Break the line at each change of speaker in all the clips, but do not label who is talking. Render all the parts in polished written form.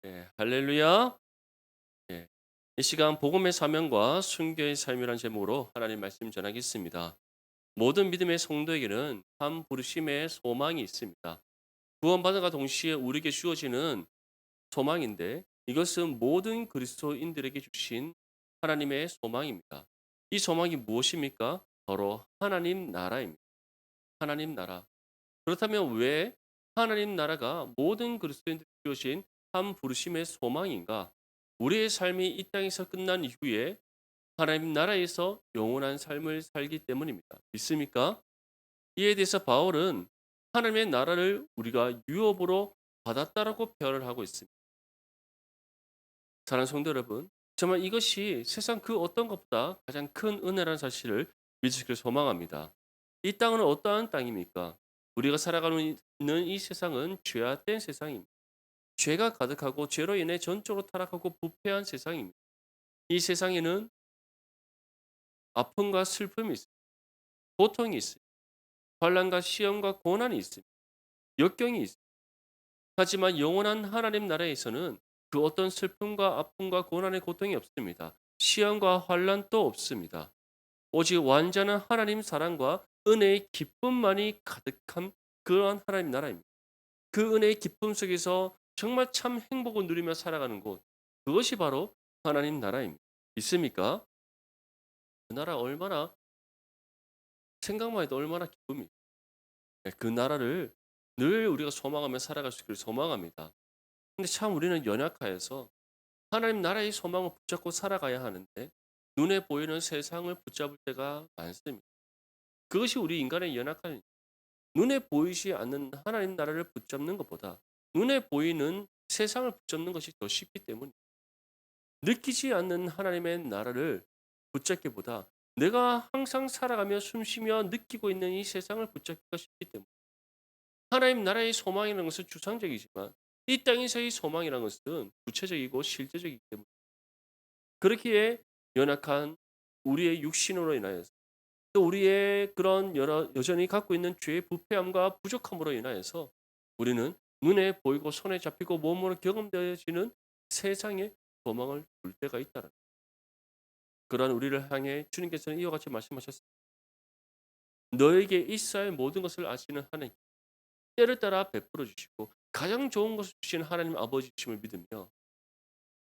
예, 할렐루야. 예, 이 시간 복음의 사명과 순교의 삶이라는 제목으로 하나님 말씀 전하겠습니다. 모든 믿음의 성도에게는 한 부르심의 소망이 있습니다. 구원받은과 동시에 우리에게 주어지는 소망인데 이것은 모든 그리스도인들에게 주신 하나님의 소망입니다. 이 소망이 무엇입니까? 바로 하나님 나라입니다. 하나님 나라. 그렇다면 왜 하나님 나라가 모든 그리스도인들에게 주어진 한 부르심의 소망인가? 우리의 삶이 이 땅에서 끝난 이후에 하나님 나라에서 영원한 삶을 살기 때문입니다. 믿습니까? 이에 대해서 바울은 하나님의 나라를 우리가 유업으로 받았다라고 표현을 하고 있습니다. 사랑하는 성도 여러분, 정말 이것이 세상 그 어떤 것보다 가장 큰 은혜라는 사실을 믿으시길 소망합니다. 이 땅은 어떠한 땅입니까? 우리가 살아가는 있는 이 세상은 죄악된 세상입니다. 죄가 가득하고 죄로 인해 전적으로 타락하고 부패한 세상입니다. 이 세상에는 아픔과 슬픔이 있습니다. 고통이 있습니다. 환란과 시험과 고난이 있습니다. 역경이 있습니다. 하지만 영원한 하나님 나라에서는 그 어떤 슬픔과 아픔과 고난의 고통이 없습니다. 시험과 환란도 없습니다. 오직 완전한 하나님 사랑과 은혜의 기쁨만이 가득한 그러한 하나님 나라입니다. 그 은혜의 기쁨 속에서 정말 참 행복을 누리며 살아가는 곳, 그것이 바로 하나님 나라입니다. 믿습니까? 그 나라 얼마나 생각만 해도 얼마나 기쁨이. 그 나라를 늘 우리가 소망하며 살아갈 수 있기를 소망합니다. 근데 참 우리는 연약하여서 하나님 나라의 소망을 붙잡고 살아가야 하는데 눈에 보이는 세상을 붙잡을 때가 많습니다. 그것이 우리 인간의 연약한, 눈에 보이지 않는 하나님 나라를 붙잡는 것보다 눈에 보이는 세상을 붙잡는 것이 더 쉽기 때문입니다. 느끼지 않는 하나님의 나라를 붙잡기보다 내가 항상 살아가며 숨쉬며 느끼고 있는 이 세상을 붙잡기가 쉽기 때문에 하나님 나라의 소망이라는 것은 추상적이지만 이 땅에서의 소망이라는 것은 구체적이고 실제적이기 때문에 그렇기에 연약한 우리의 육신으로 인하여서 또 우리의 그런 여전히 갖고 있는 죄의 부패함과 부족함으로 인하여서 우리는 눈에 보이고 손에 잡히고 몸으로 경험되어지는 세상에 도망을 둘 때가 있다는, 그러한 우리를 향해 주님께서는 이와 같이 말씀하셨습니다. 너에게 있어야 할 모든 것을 아시는 하나님, 때를 따라 베풀어 주시고 가장 좋은 것을 주시는 하나님 아버지심을 믿으며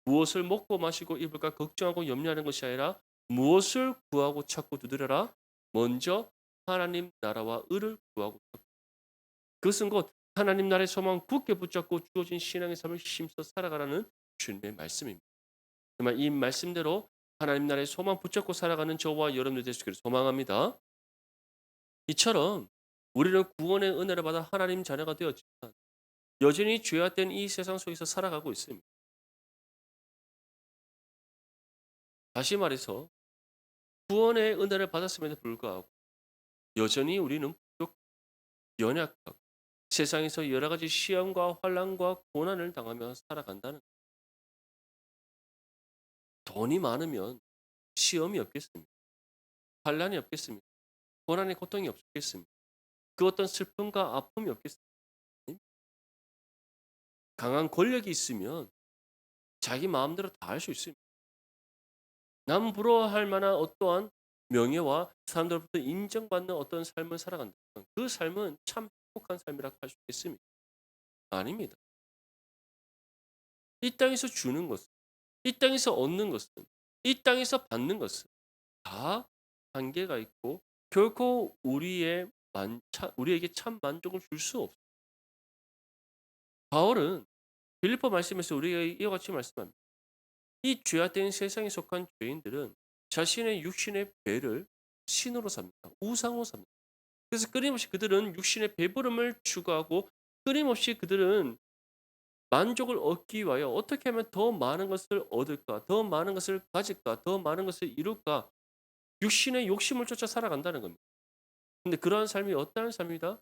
무엇을 먹고 마시고 입을까 걱정하고 염려하는 것이 아니라 무엇을 구하고 찾고 두드려라. 먼저 하나님 나라와 의를 구하고 찾고. 그것은 곧 하나님 나라의 소망 굳게 붙잡고 주어진 신앙의 삶을 힘써 살아가라는 주님의 말씀입니다. 정말 이 말씀대로 하나님 나라의 소망 붙잡고 살아가는 저와 여러분들 되시기를 소망합니다. 이처럼 우리는 구원의 은혜를 받아 하나님 자녀가 되었지만 여전히 죄악된 이 세상 속에서 살아가고 있습니다. 다시 말해서 구원의 은혜를 받았음에도 불구하고 여전히 우리는 부족, 연약하고 세상에서 여러 가지 시험과 환란과 고난을 당하며 살아간다는. 돈이 많으면 시험이 없겠습니까? 환란이 없겠습니까? 고난의 고통이 없겠습니까? 그 어떤 슬픔과 아픔이 없겠습니까? 강한 권력이 있으면 자기 마음대로 다 할 수 있습니다. 남 부러워할 만한 어떠한 명예와 사람들로부터 인정받는 어떤 삶을 살아간다면 그 삶은 참 행복한 삶이라고 할 수 있겠습니까? 아닙니다. 이 땅에서 주는 것은, 이 땅에서 얻는 것은, 이 땅에서 받는 것은 다 한계가 있고 결코 우리에게 참 만족을 줄 수 없어요. 바울은 빌립보 말씀에서 우리에게 이와 같이 말씀합니다. 이 죄악된 세상에 속한 죄인들은 자신의 육신의 배를 신으로 삽니다. 우상으로 삽니다. 그래서 끊임없이 그들은 육신의 배부름을 추구하고 끊임없이 그들은 만족을 얻기 위하여 어떻게 하면 더 많은 것을 얻을까? 더 많은 것을 가질까? 더 많은 것을 이룰까? 육신의 욕심을 쫓아 살아간다는 겁니다. 근데 그러한 삶이 어떠한 삶이다?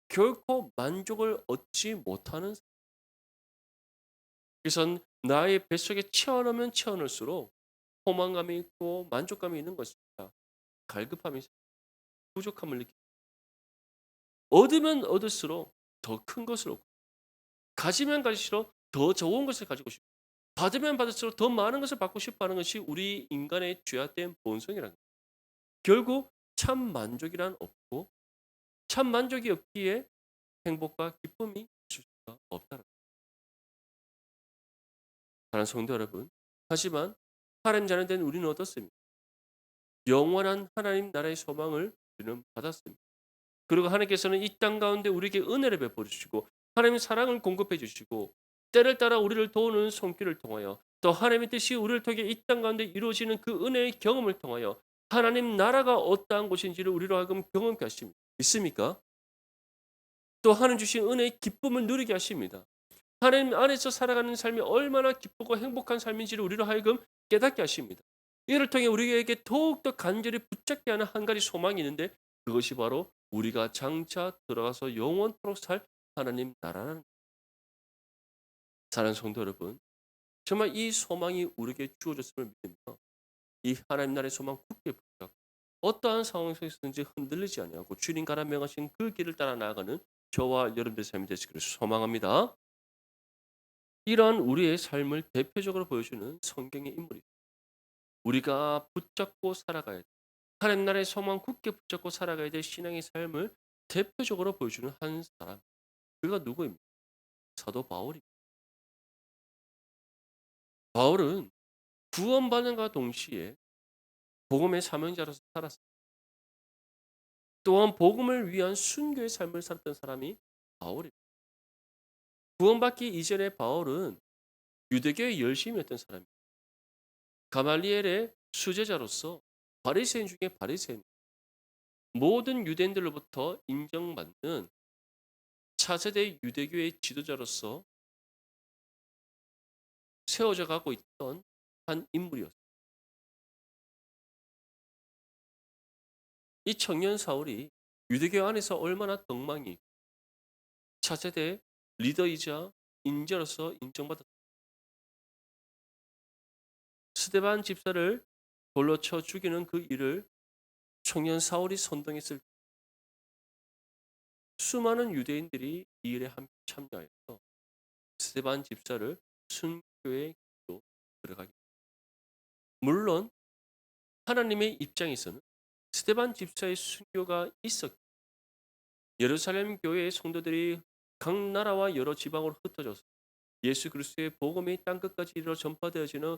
결코 만족을 얻지 못하는 삶. 그래서 나의 뱃속에 채워넣으면 채워넣을수록 포만감이 있고 만족감이 있는 것입니다. 갈급함이 있습니다. 부족함을 느끼. 얻으면 얻을수록 더 큰 것을 얻고 가지면 가질수록 더 좋은 것을 가지고 싶고 받으면 받을수록 더 많은 것을 받고 싶어하는 것이 우리 인간의 죄악된 본성이라는 거예요. 결국 참 만족이란 없고 참 만족이 없기에 행복과 기쁨이 있을 수가 없다는 거예요. 사랑하는 성도 여러분, 하지만 하나님 자녀 된 우리는 어떻습니까? 영원한 하나님 나라의 소망을 우리는 받았습니다. 그리고 하나님께서는 이 땅 가운데 우리에게 은혜를 베풀어 주시고 하나님의 사랑을 공급해 주시고 때를 따라 우리를 도우는 손길을 통하여 또 하나님의 뜻이 우리를 통해 이 땅 가운데 이루어지는 그 은혜의 경험을 통하여 하나님 나라가 어떠한 곳인지를 우리로 하여금 경험케 하십니다. 믿습니까? 또 하나님 주신 은혜의 기쁨을 누리게 하십니다. 하나님 안에서 살아가는 삶이 얼마나 기쁘고 행복한 삶인지를 우리로 하여금 깨닫게 하십니다. 이를 통해 우리에게 더욱더 간절히 붙잡게 하는 한 가지 소망이 있는데 그것이 바로 우리가 장차 들어가서 영원토록 살 하나님 나라라는 사랑하는 성도 여러분, 정말 이 소망이 우리에게 주어졌음을 믿으며 이 하나님 나라의 소망 굳게 붙잡고 어떠한 상황 속에서든지 흔들리지 아니하고 주님 가라 명하신 그 길을 따라 나아가는 저와 여러분들의 삶이 되시기를 소망합니다. 이러한 우리의 삶을 대표적으로 보여주는 성경의 인물이 우리가 붙잡고 살아가야 돼. 하나님 나라의 소망 굳게 붙잡고 살아가야 될 신앙의 삶을 대표적으로 보여주는 한 사람. 그가 누구입니까? 사도 바울입니다. 바울은 구원받는과 동시에 복음의 사명자로서 살았습니다. 또한 복음을 위한 순교의 삶을 살았던 사람이 바울입니다. 구원받기 이전에 바울은 유대교의 열심이었던 사람입니다. 가말리엘의 수제자로서 바리새인 중에 바리새인, 모든 유대인들로부터 인정받는 차세대 유대교의 지도자로서 세워져 가고 있던 한 인물이었습니다. 이 청년 사울이 유대교 안에서 얼마나 덕망이 차세대 리더이자 인재로서 인정받았다. 스데반 집사를 돌로 쳐 죽이는 그 일을 청년 사울이 선동했을 때 수많은 유대인들이 이 일에 함께 참여하여서 스데반 집사를 순교의 길로 들어가게. 물론 하나님의 입장에서는 스데반 집사의 순교가 있었고 예루살렘 교회의 성도들이 각 나라와 여러 지방으로 흩어져서 예수 그리스도의 복음이 땅 끝까지 이르러 전파되어지는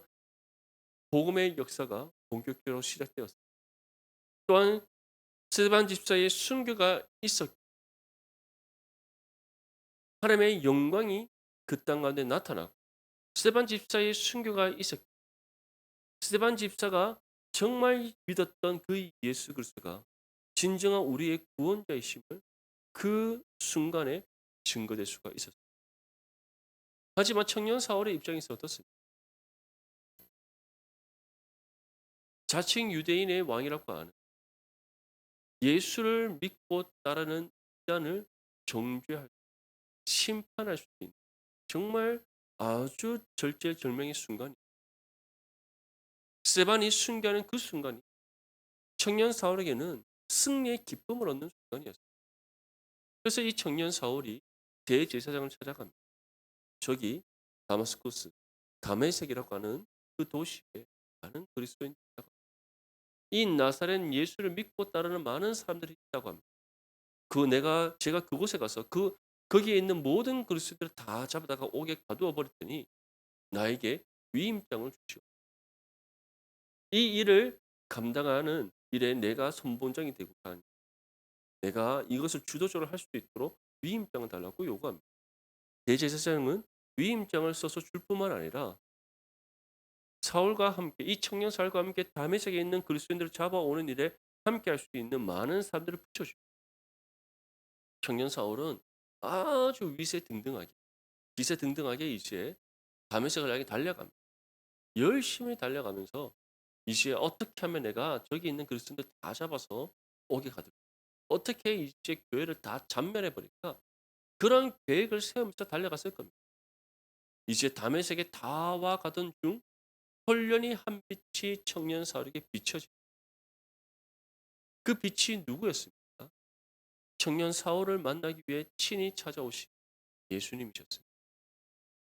복음의 역사가 본격적으로 시작되었습니다. 또한 스데반 집사의 순교가 있었고 하나님의 영광이 그 땅 가운데 나타나고 스데반 집사의 순교가 있었고 스데반 집사가 정말 믿었던 그 예수 그리스도가 진정한 우리의 구원자이심을 그 순간에 증거될 수가 있었습니다. 하지만 청년 사울의 입장에서 어떻습니까? 자칭 유대인의 왕이라고 하는 예수를 믿고 따르는 이단을 정죄할 심판할 수 있는 정말 아주 절제절명의 순간이 스데반이 순교하는 그 순간이 청년 사울에게는 승리의 기쁨을 얻는 순간이었습니다. 그래서 이 청년 사울이 대제사장을 찾아갑니다. 저기 다마스쿠스 다메섹이라고 하는 그 도시에 많은 그리스도인들이 있다고 합니다. 이 나사렛 예수를 믿고 따르는 많은 사람들이 있다고 합니다. 제가 그곳에 가서 거기에 있는 모든 그리스도들을 다 잡아다가 옥에 가두어 버렸더니 나에게 위임장을 주시오. 이 일을 감당하는 일에 내가 선봉장이 되고 한 내가 이것을 주도적으로 할 수 있도록 위임장을 달라고 요구합니다. 대제사장은 위임장을 써서 줄 뿐만 아니라 사울과 함께 이 청년 사울과 함께 다메섹에 있는 그리스도인들을 잡아오는 일에 함께 할 수 있는 많은 사람들을 붙여줍니다. 청년 사울은 아주 위세등등하게 기세등등하게 이제 다메섹을 향해 달려갑니다. 열심히 달려가면서 이제 어떻게 하면 내가 저기 있는 그리스도인들 다 잡아서 옥에 가둘까? 어떻게 이제 교회를 다 잔멸해 버릴까? 그런 계획을 세우면서 달려갔을 겁니다. 이제 다메섹에 다 와 가던 중 홀련히 한 빛이 청년 사울에게 비춰집니다. 그 빛이 누구였습니까? 청년 사울을 만나기 위해 친히 찾아오신 예수님이셨습니다.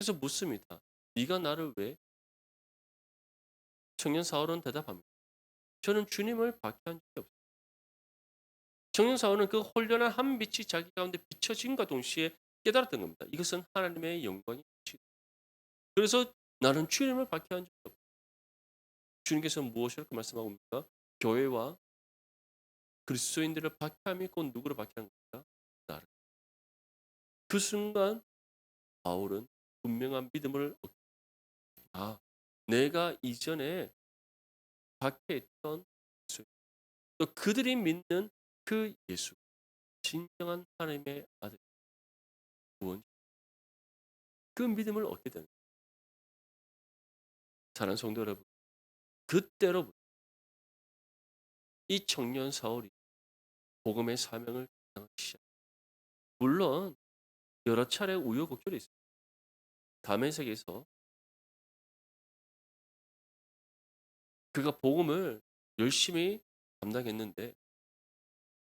그래서 묻습니다. 네가 나를 왜? 청년 사울은 대답합니다. 저는 주님을 박해한 적이 없습니다. 청년 사울은 그 홀연한 한 빛이 자기 가운데 비춰진과 동시에 깨달았던 겁니다. 이것은 하나님의 영광이 비치. 그래서 나는 주님을 박해한 적이 없다. 주님께서 무엇이라고 말씀하고 있습니까? 교회와 그리스도인들을 박해함이 곧 누구를 박해한 겁니까? 나를. 그 순간 바울은 분명한 믿음을 내가 이전에 박해했던 예수, 또 그들이 믿는 그 예수, 진정한 하나님의 아들, 구원, 그 믿음을 얻게 되는 사랑하는 성도 여러분, 그때로부터 이 청년 사울이 복음의 사명을 감당하기 시작. 물론 여러 차례 우여곡절이 있습니다. 다메섹에서 그가 복음을 열심히 감당했는데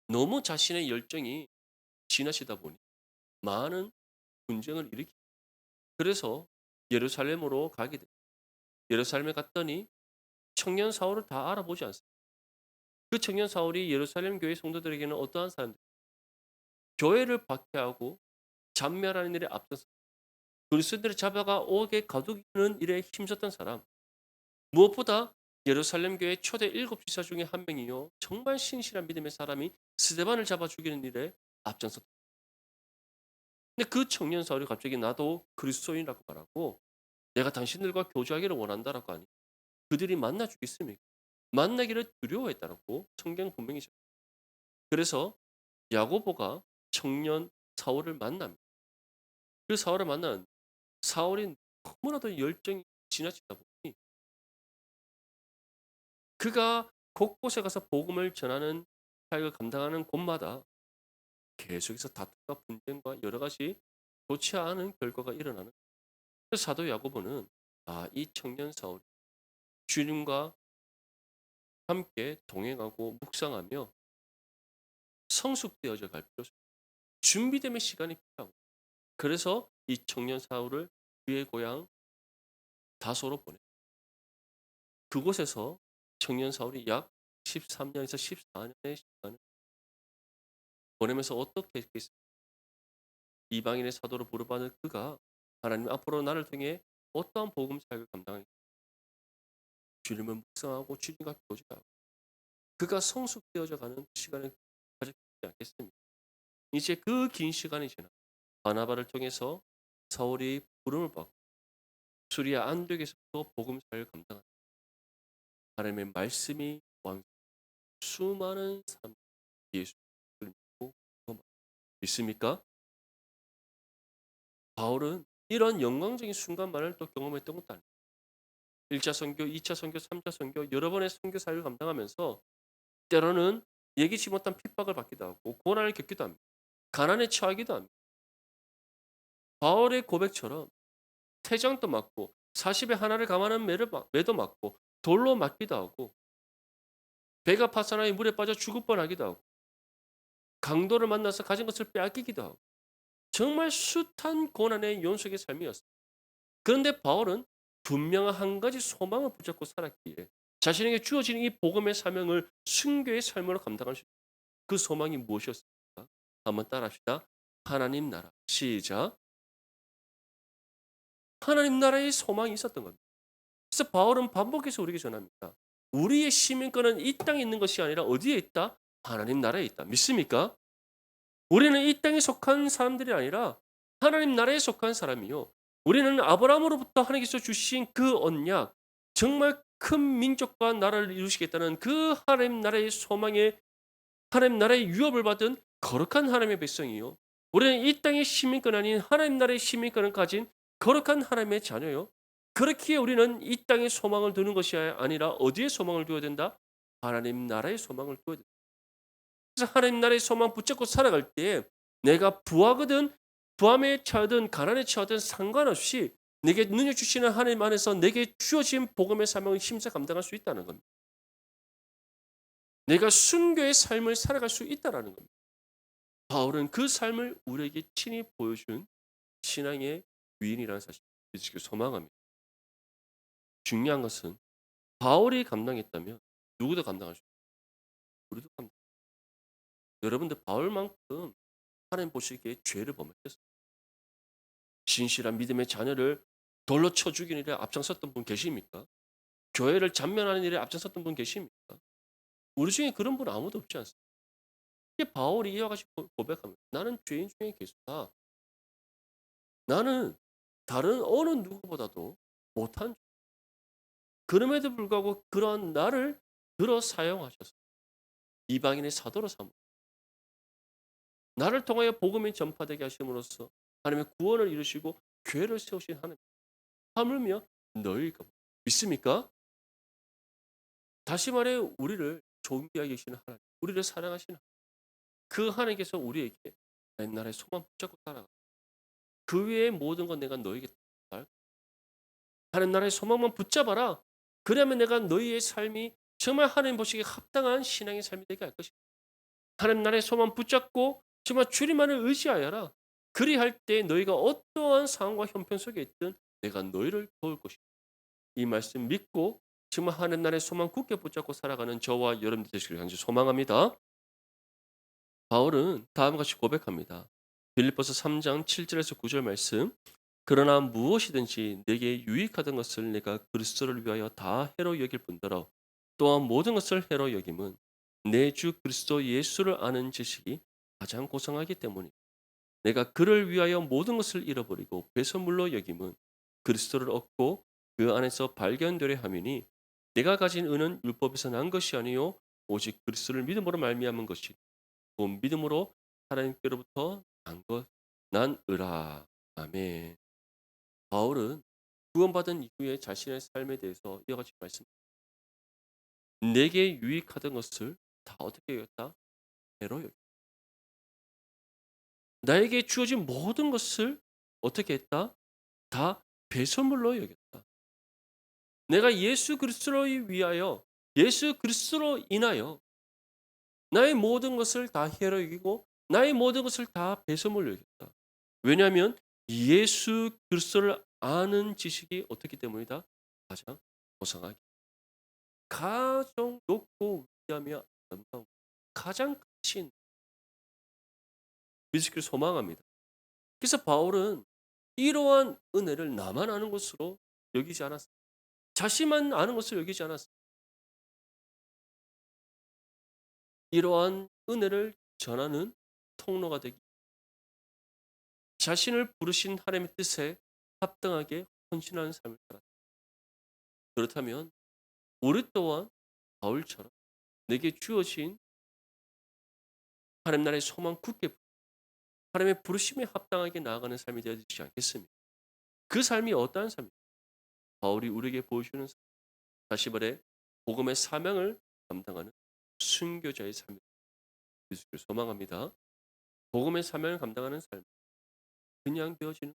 너무 자신의 열정이 지나치다 보니 많은 분쟁을 일으키. 그래서 예루살렘으로 가게 됩니다. 예루살렘에 갔더니 청년 사울을 다 알아보지 않습니다. 그 청년 사울이 예루살렘 교회 성도들에게는 어떠한 사람들? 교회를 박해하고 잔멸하는 일에 앞서서 그리스도인들을 잡아가 옥에 가두는 일에 힘썼던 사람. 무엇보다 예루살렘 교회 초대 7지사 중에 한 명이요. 정말 신실한 믿음의 사람이 스데반을 잡아 죽이는 일에 앞장섰다. 근데 그 청년 사울이 갑자기 나도 그리스도인이라고 말하고 내가 당신들과 교제하기를 원한다라고 하니 그들이 만나 주겠습니까? 만나기를 두려워했다라고 성경 분명히 죠. 그래서 야고보가 청년 사울을 만납니다. 그 사울을 만난 사울이 너무나도 열정이 지나치다 보니 그가 곳곳에 가서 복음을 전하는 사역을 감당하는 곳마다 계속해서 다툼과 분쟁과 여러 가지 좋지 않은 결과가 일어나는. 그래서 사도 야고보는 이 청년 사울이 주님과 함께 동행하고 묵상하며 성숙되어져 갈 필요성, 준비됨의 시간이 필요하고, 그래서 이 청년 사울을 그의 고향 다소로 보내. 그곳에서 청년 사울이 약 13년에서 14년의 시간을 보내면서 어떻게 했겠습니까? 이방인의 사도로 부르받은 그가 하나님 앞으로 나를 통해 어떠한 복음 사역을 감당하겠. 주님을 묵상하고 주님과 교제하고 그가 성숙되어져 가는 시간을 가졌지 않겠습니까? 이제 그 긴 시간이 지나 바나바를 통해서 사울이 부름을 받고 수리아 안디옥에서도 복음 사역을 감당한 하나님의 말씀이 왕 수많은 사람 예수를 믿고 믿습니까? 바울은 이런 영광적인 순간만을 또 경험했던 것도 아니에요. 1차 선교, 2차 선교, 3차 선교 여러 번의 선교 사역을 감당하면서 때로는 예기치 못한 핍박을 받기도 하고 고난을 겪기도 합니다. 가난에 처하기도 합니다. 바울의 고백처럼 태장도 맞고 40에 하나를 감하는 매도 맞고 돌로 맞기도 하고 배가 파산하여 물에 빠져 죽을 뻔하기도 하고 강도를 만나서 가진 것을 빼앗기기도 하고 정말 숱한 고난의 연속의 삶이었습니다. 그런데 바울은 분명한 한 가지 소망을 붙잡고 살았기에 자신에게 주어진 이 복음의 사명을 순교의 삶으로 감당할 수 있습니다. 그 소망이 무엇이었습니까? 한번 따라합시다. 하나님 나라. 시작. 하나님 나라의 소망이 있었던 겁니다. 그래서 바울은 반복해서 우리에게 전합니다. 우리의 시민권은 이 땅에 있는 것이 아니라 어디에 있다? 하나님 나라에 있다. 믿습니까? 우리는 이 땅에 속한 사람들이 아니라 하나님 나라에 속한 사람이요. 우리는 아브라함으로부터 하나님께서 주신 그 언약, 정말 큰 민족과 나라를 이루시겠다는 그 하나님 나라의 소망에 하나님 나라의 유업을 받은 거룩한 하나님의 백성이요. 우리는 이 땅의 시민권 아닌 하나님 나라의 시민권을 가진 거룩한 하나님의 자녀요. 그렇기에 우리는 이 땅에 소망을 두는 것이 아니라 어디에 소망을 두어야 된다? 하나님 나라의 소망을 두어야 된다. 그래서 하나님 나라의 소망 붙잡고 살아갈 때 내가 부하거든 부함에 처하든 가난에 처하든 상관없이 내게 능력 주시는 하나님 안에서 내게 주어진 복음의 사명을 힘써 감당할 수 있다는 겁니다. 내가 순교의 삶을 살아갈 수 있다는 겁니다. 바울은 그 삶을 우리에게 친히 보여준 신앙의 위인이라는 사실. 믿으시길 소망합니다. 중요한 것은 바울이 감당했다면 누구도 감당할 수 없어요. 우리도 감당. 여러분들 바울만큼 하나님 보시기에 죄를 범했겠어요. 신실한 믿음의 자녀를 돌로 쳐 죽이는 일에 앞장섰던 분 계십니까? 교회를 잔면하는 일에 앞장섰던 분 계십니까? 우리 중에 그런 분 아무도 없지 않습니까? 이게 바울이 이와 같이 고백합니다. 나는 죄인 중에 괴수다. 나는 다른 어느 누구보다도 못한 죄. 그럼에도 불구하고 그러한 나를 들어 사용하셔서 이방인의 사도로 삼으 나를 통하여 복음이 전파되게 하심으로써 하나님의 구원을 이루시고 교회를 세우신 하나님. 하물며 너희가 믿습니까? 다시 말해 우리를 존귀하게 계시는 하나님, 우리를 사랑하시는 그 하나님께서 우리에게 옛날에 소망 붙잡고 따라가. 그 외의 모든 건 내가 너에게 다 하나님 나라의 소망만 붙잡아라. 그러면 내가 너희의 삶이 정말 하나님 보시기에 합당한 신앙의 삶이 되게 할 것이다. 하나님 나라의 소망 붙잡고 정말 주님만을 의지하여라. 그리할 때 너희가 어떠한 상황과 형편 속에 있든 내가 너희를 도울 것이다. 이 말씀 믿고 정말 하나님 나라의 소망 굳게 붙잡고 살아가는 저와 여러분들 되시기를 간절히 소망합니다. 바울은 다음과 같이 고백합니다. 빌립보서 3장 7절에서 9절 말씀. 그러나 무엇이든지 내게 유익하던 것을 내가 그리스도를 위하여 다 해로 여길 뿐더러 또한 모든 것을 해로 여김은 내 주 그리스도 예수를 아는 지식이 가장 고상하기 때문이다. 내가 그를 위하여 모든 것을 잃어버리고 배설물로 여김은 그리스도를 얻고 그 안에서 발견되려 함이니 내가 가진 은은 율법에서 난 것이 아니요 오직 그리스도를 믿음으로 말미암은 것이 곧 믿음으로 하나님께로부터 난 의라. 아멘. 바울은 구원받은 이후에 자신의 삶에 대해서 이와 같이 말씀합니다. 내게 유익하던 것을 다 어떻게 여겼다? 배로 여겼다. 나에게 주어진 모든 것을 어떻게 했다? 다 배설물로 여겼다. 내가 예수 그리스도를 위하여 예수 그리스도로 인하여 나의 모든 것을 다 해로 여기고 나의 모든 것을 다 배설물로 여겼다. 왜냐하면 예수 그리스도를 아는 지식이 어떻기 때문이다? 가장 고상하기. 가장 높고 위대하며 아름다운 가장 가치 있는 믿으시기를 소망합니다. 그래서 바울은 이러한 은혜를 나만 아는 것으로 여기지 않았습니다. 자신만 아는 것으로 여기지 않았습니다. 이러한 은혜를 전하는 통로가 되기 자신을 부르신 하나님의 뜻에 합당하게 헌신하는 삶을 살았다. 그렇다면 우리 또한 바울처럼 내게 주어진 하나님 나라의 소망 굳게 하나님의 부르심에 합당하게 나아가는 삶이 되어야 되지 않겠습니까? 그 삶이 어떠한 삶입니까? 바울이 우리에게 보여주는 삶. 다시 말해 복음의 사명을 감당하는 순교자의 삶을 주시길 소망합니다. 복음의 사명을 감당하는 삶 그냥 되어지는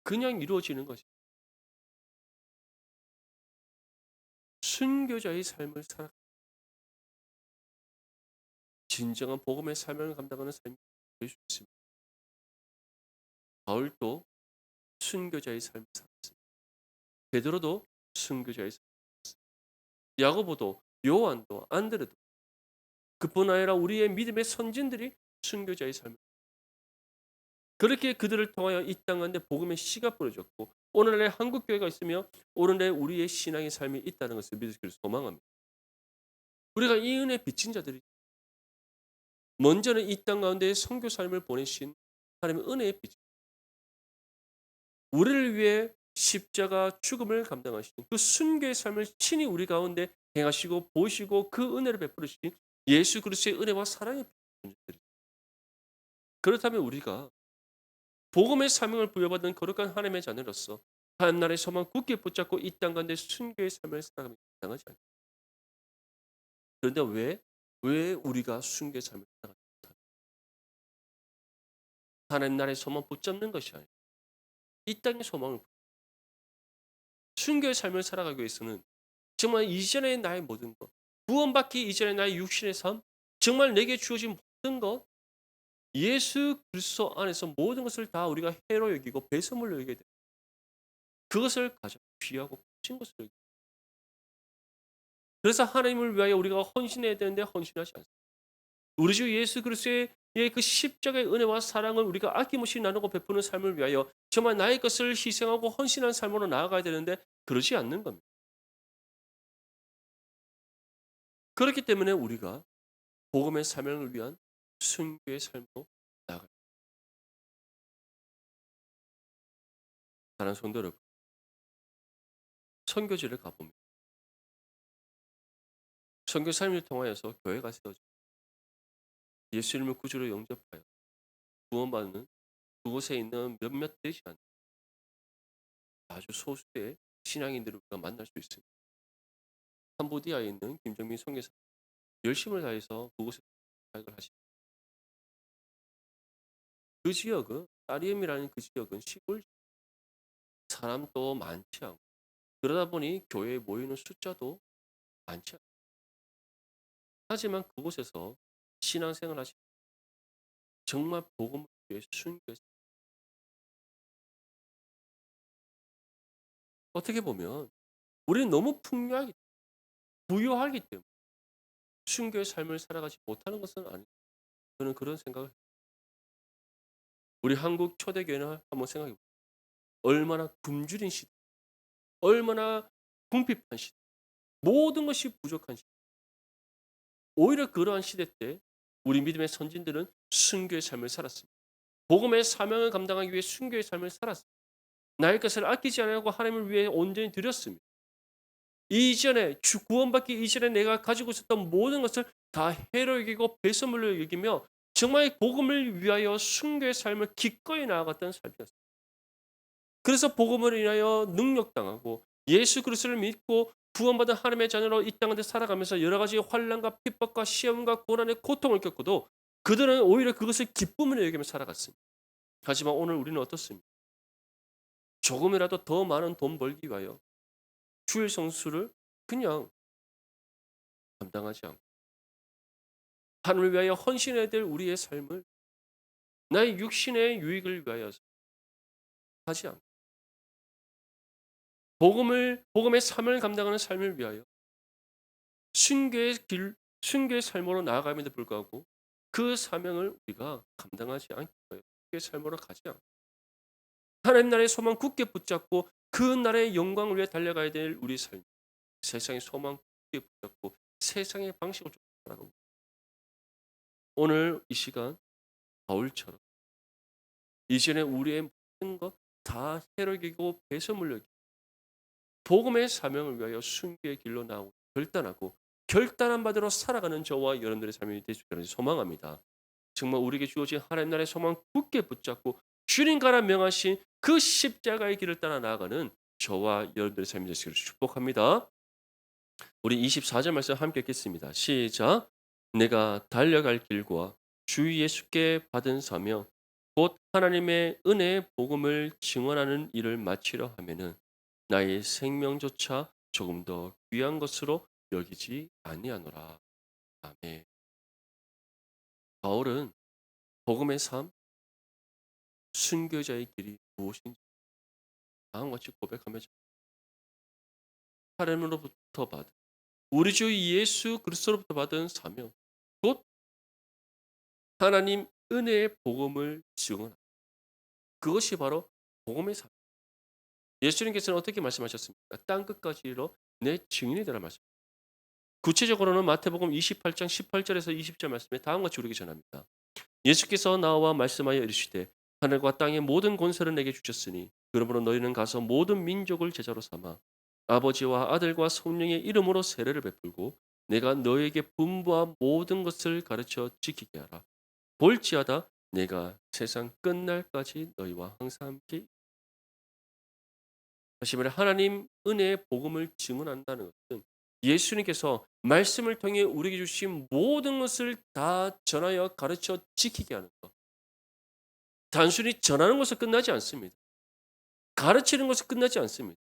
그냥 이루어지는 것이 순교자의 삶을 살아 진정한 복음의 사명을 감당하는 삶이 될 수 있습니다. 바울도 순교자의 삶을 살았습니다. 베드로도 순교자의 삶을 살았습니다. 야고보도 요한도 안드레도 그뿐 아니라 우리의 믿음의 선진들이 순교자의 삶을 그렇게 그들을 통하여 이 땅 가운데 복음의 씨가 뿌려졌고 오늘날의 한국 교회가 있으며 오늘날의 우리의 신앙의 삶이 있다는 것을 믿으시기를 소망합니다. 우리가 이 은혜 빚진 자들이 먼저는 이 땅 가운데 선교 삶을 보내신 하나님의 은혜의 빚. 우리를 위해 십자가 죽음을 감당하신 그 순교의 삶을 친히 우리 가운데 행하시고 보시고 그 은혜를 베풀어 주신 예수 그리스도의 은혜와 사랑의 분들이. 그렇다면 우리가 복음의 사명을 부여받은 거룩한 하나님의 자녀로서 하나님 나라의 소망 굳게 붙잡고 이 땅 가운데 순교의 삶을 살아가면 당하지 않습니다. 그런데 왜 우리가 순교의 삶을 살아가지 못하는 하나님 나라의 소망 붙잡는 것이 아니라 이 땅의 소망을 순교의 삶을 살아가기 위해서는 정말 이전의 나의 모든 것 구원받기 이전의 나의 육신의 삶 정말 내게 주어진 모든 것 예수 그리스도 안에서 모든 것을 다 우리가 해로 여기고 배설물로 여기게 돼. 그것을 가장 귀하고 큰 것으로 여기. 그래서 하나님을 위하여 우리가 헌신해야 되는데 헌신하지 않습니다. 우리 주 예수 그리스도의 그 십자가의 은혜와 사랑을 우리가 아낌없이 나누고 베푸는 삶을 위하여 정말 나의 것을 희생하고 헌신한 삶으로 나아가야 되는데 그러지 않는 겁니다. 그렇기 때문에 우리가 복음의 사명을 위한 순교의 삶으로 나아갑니다. 사랑하는 성도 여러분, 선교지를 가보면 선교 삶을 통하여서 교회가 세워져 예수님을 구주로 영접하여 구원받는 그곳에 있는 몇몇 되지 않는 아주 소수의 신앙인들을 우리가 만날 수 있습니다. 캄보디아에 있는 김정민 선교사 열심을 다해서 그곳에 사역을 하십니다. 그 지역은 따리엠이라는 그 지역은 시골 사람도 많지 않고 그러다 보니 교회에 모이는 숫자도 많지 않고 하지만 그곳에서 신앙생활 하시 정말 복음을 위해 순교해서 어떻게 보면 우리는 너무 풍요하기 부유하기 때문에 순교의 삶을 살아가지 못하는 것은 아니 저는 그런 생각을 해요. 우리 한국 초대교회는 한번 생각해 보세요. 얼마나 굶주린 시대, 얼마나 궁핍한 시대, 모든 것이 부족한 시대. 오히려 그러한 시대 때 우리 믿음의 선진들은 순교의 삶을 살았습니다. 복음의 사명을 감당하기 위해 순교의 삶을 살았습니다. 나의 것을 아끼지 않고 하나님을 위해 온전히 드렸습니다. 이전에 구원받기 이전에 내가 가지고 있었던 모든 것을 다 해로 여기고 배설물로 여기며 정말 복음을 위하여 순교의 삶을 기꺼이 나아갔던 삶이었습니다. 그래서 복음을 인하여 능력당하고 예수 그리스도를 믿고 구원받은 하나님의 자녀로 이 땅에 살아가면서 여러 가지 환난과 핍박과 시험과 고난의 고통을 겪고도 그들은 오히려 그것을 기쁨으로 여기며 살아갔습니다. 하지만 오늘 우리는 어떻습니까? 조금이라도 더 많은 돈 벌기 위하여 주일 성수를 그냥 감당하지 않고 하나님을 위하여 헌신해야 될 우리의 삶을 나의 육신의 유익을 위하여 하지 않고 복음의 사명을 감당하는 삶을 위하여 순교의 삶으로 나아감에도 불구하고 그 사명을 우리가 감당하지 않기 위하여 순교의 삶으로 가지 않고 하나님 나라의 소망 굳게 붙잡고 그 나라의 영광을 위해 달려가야 될 우리 삶. 세상의 소망 굳게 붙잡고 세상의 방식을 쫓아 살아가고 오늘 이 시간 바울처럼 이전에 우리의 모든 것 다 해로 여기고 배설물로 여기고 복음의 사명을 위하여 순교의 길로 나오고 결단한 바대로 살아가는 저와 여러분들의 삶이 될 수 있기를 소망합니다. 정말 우리에게 주어진 하나님 나라의 소망 굳게 붙잡고 주님가라 명하신 그 십자가의 길을 따라 나아가는 저와 여러분들의 삶이 되시기를 축복합니다. 우리 24절 말씀 함께 읽겠습니다. 시작. 내가 달려갈 길과 주 예수께 받은 사명 곧 하나님의 은혜의 복음을 증언하는 일을 마치려 하면은 나의 생명조차 조금 더 귀한 것으로 여기지 아니하노라. 아멘. 바울은 복음의 삶, 순교자의 길이 무엇인지 다음과 같이 고백하며 하나님으로부터 받은 우리 주 예수 그리스도로부터 받은 사명 곧 하나님 은혜의 복음을 증언하는 그것이 바로 복음의 삶. 예수님께서는 어떻게 말씀하셨습니까? 땅 끝까지로 내 증인이 되라 말씀. 구체적으로는 마태복음 28장 18절에서 20절 말씀에 다음과 같이 우리에게 전합니다. 예수께서 나와 말씀하여 이르시되 하늘과 땅의 모든 권세를 내게 주셨으니 그러므로 너희는 가서 모든 민족을 제자로 삼아 아버지와 아들과 성령의 이름으로 세례를 베풀고 내가 너에게 분부한 모든 것을 가르쳐 지키게 하라. 볼지어다 내가 세상 끝날까지 너희와 항상 함께 다시 말해 하나님 은혜의 복음을 증언한다는 것은 예수님께서 말씀을 통해 우리에게 주신 모든 것을 다 전하여 가르쳐 지키게 하는 것. 단순히 전하는 것을 끝나지 않습니다. 가르치는 것을 끝나지 않습니다.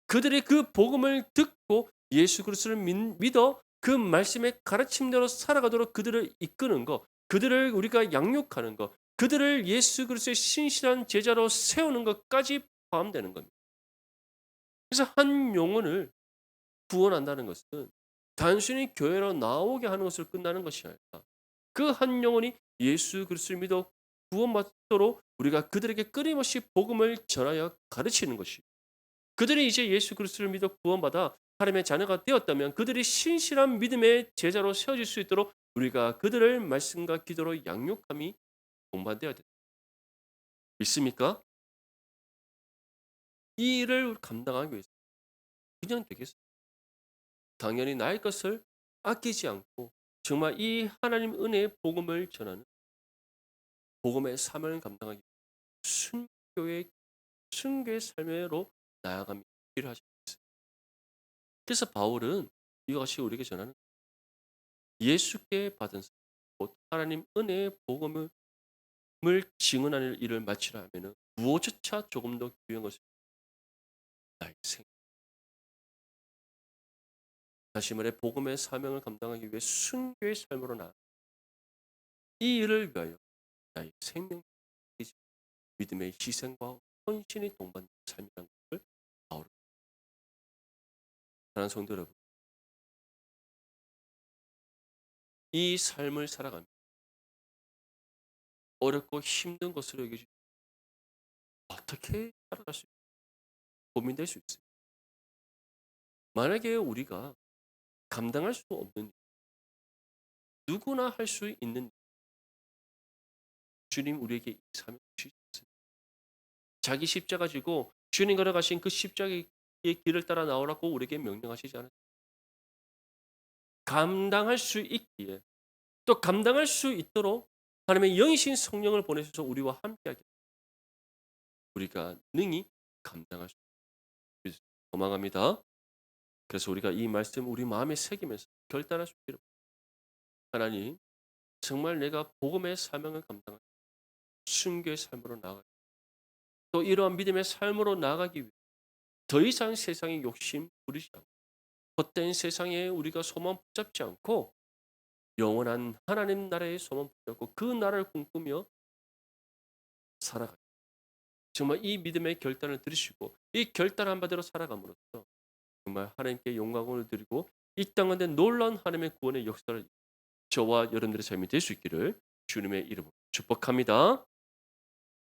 그들이 그 복음을 듣고 예수 그리스도를 믿어 그 말씀의 가르침대로 살아가도록 그들을 이끄는 것. 그들을 우리가 양육하는 것, 그들을 예수 그리스도의 신실한 제자로 세우는 것까지 포함되는 겁니다. 그래서 한 영혼을 구원한다는 것은 단순히 교회로 나오게 하는 것으로 끝나는 것이 아니라 그 한 영혼이 예수 그리스도를 믿어 구원받도록 우리가 그들에게 끊임없이 복음을 전하여 가르치는 것이, 그들이 이제 예수 그리스도를 믿어 구원받아 하나님의 자녀가 되었다면 그들이 신실한 믿음의 제자로 세워질 수 있도록 우리가 그들을 말씀과 기도로 양육함이 동반되어야 된다. 믿습니까? 이 일을 감당하기 위해서 그냥 되겠어요? 당연히 나의 것을 아끼지 않고 정말 이 하나님 은혜의 복음을 전하는 복음의 사명을 감당하기 위해 순교의 삶으로 나아감이 필요하죠. 그래서 바울은 이것이 우리에게 전하는 예수께 받은 상, 곧 하나님 은혜의 복음을 증언하는 일을 마치라 하면은 무엇조차 조금 더 귀한 것을 나의 생, 다시 말해 복음의 사명을 감당하기 위해 순교의 삶으로 나아 이 일을 위하여 나의 생명, 믿음의 희생과 헌신이 동반된 삶이라는 것을 바울은, 사랑하는 성도 여러분, 이 삶을 살아가며 어렵고 힘든 것으로 여기지 어떻게 살아갈 수 있을까 고민될 수 있습니다. 만약에 우리가 감당할 수 없는, 누구나 할 수 있는, 주님 우리에게 이 사명을 주셨습니다. 자기 십자가 지고 주님 걸어가신 그 십자가의 길을 따라 나오라고 우리에게 명령하시지 않았습니까? 감당할 수 있기에, 또 감당할 수 있도록 하나님의 영이신 성령을 보내셔서 우리와 함께하게, 우리가 능히 감당할 수 있습니다. 소망합니다. 그래서 우리가 이 말씀 우리 마음에 새기면서 결단할 수 있기를, 하나님 정말 내가 복음의 사명을 감당할 순교의 삶으로 나아가, 또 이러한 믿음의 삶으로 나아가기 위해 더 이상 세상의 욕심 부리지 않고 헛된 세상에 우리가 소망 붙잡지 않고 영원한 하나님 나라의 소망 붙잡고 그 나라를 꿈꾸며 살아가, 정말 이 믿음의 결단을 들으시고 이 결단한 바대로 살아감으로써 정말 하나님께 영광을 드리고 이 땅 가운데 놀라운 하나님의 구원의 역사를 저와 여러분들의 삶이 될 수 있기를 주님의 이름으로 축복합니다.